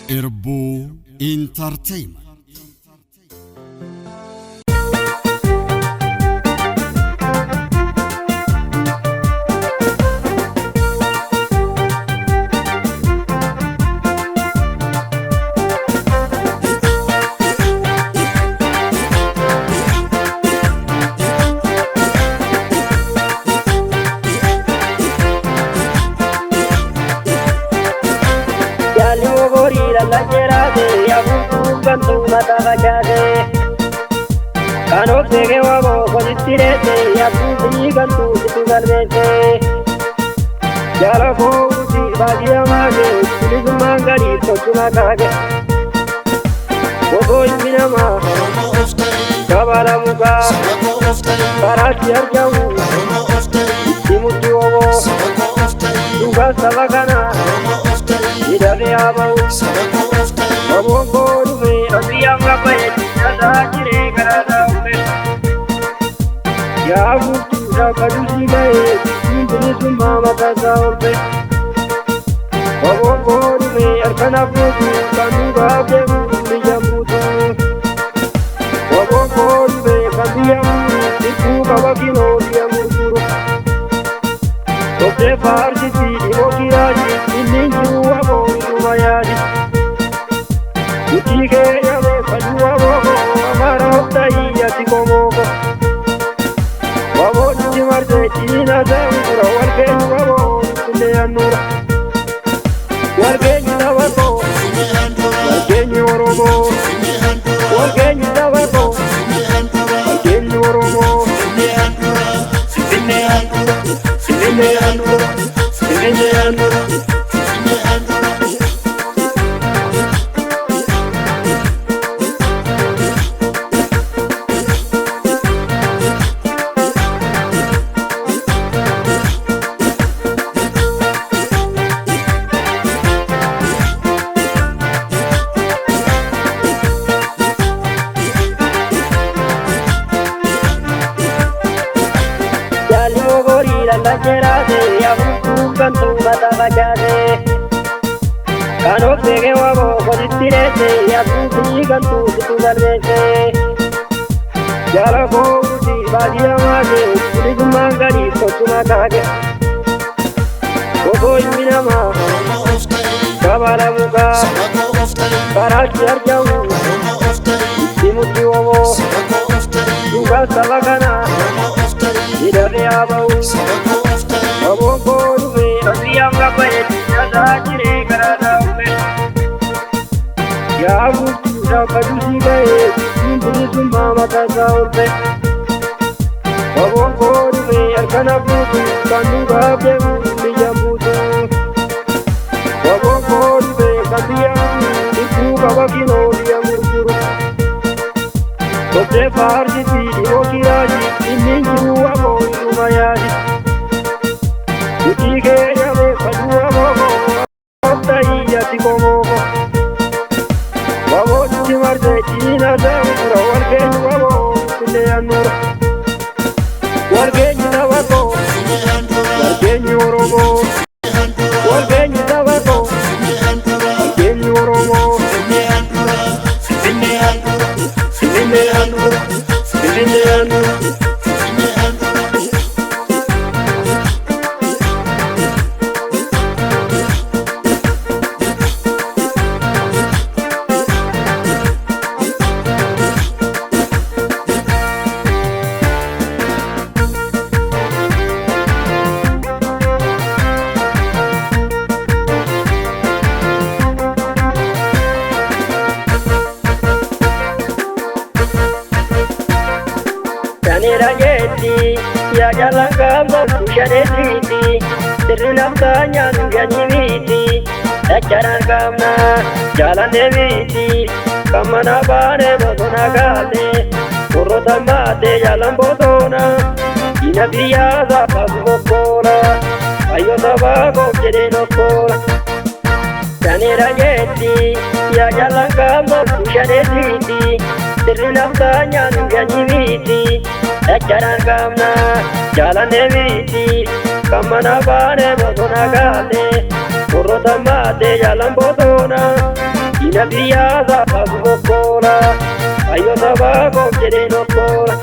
Irbu Entertainment. La gerade ya buku kantu mata kajade kanok dege wabo koditirete ya buku kantu situgalbete jala ko uti bagiya mage tuliz mangari totuna kage bogo inama kabala muka karati arjawu timuti wabo duga sabakana idare abau Abongo dume abiyam gapaye nada jire garada ume ya mutu da kadusi gaye indri summa mata saurbe Abongo dume arkana putu kanu gabe muli jamutu Abongo dume kabiyam tiku kabakino diamuturu Tote farsi ti dimokiraji ilinju abongo mayadi Utige yame kajua bogo amara hoptai yati komogo Wabo niti marze china zamura walgenyu wabo kunde anura Walgenyu tawako Walgenyu orogo Walgenyu tawako Walgenyu orogo Sivine anura Sivine anura Sivine anura La gerade ya buku kantu mata kajade kanok dege wabo koditirete ya buku kantu situgalbete jala ko uti bagiya mage tuliz mangari totuna kage bogo inama kabala muka karati arjawu timuti wabo duga sabakana idare abau Abongo dume abiyam gapaye nada jire garada ume ya mutu da kadusi gaye indri summa mata saurbe Abongo dume arkana putu kanu gabe muli jamutu Abongo dume kabiyam tiku kabakino diamuturu Tote farsi ti dimokiraji ilinju abongo mayadi Utige yame kajua bogo hoptai yati komogo Wabo niti marze china zamura walgenyu wabo kunde anura Walgenyu tawako Walgenyu orogo Walgenyu tawako Walgenyu orogo Sivine anura Sivine anura Sivine anura Rajeti ya jalan kamba tushareti terunam tanya nujanyimiti ajaran kamna jalan deviti kamana bare bodona gale urota mate jalan bodona ina biya za pagokola ayo tabago jere lokora Tani rajeti ya jalan kamba tushareti terunam tanya nujanyimiti ajaran kamna jalan deviti kamana bare bodona gale urota mate jalan bodona Ina biyya zaata gurgurra, ayyoo sabaa koo jedhee nokkoora.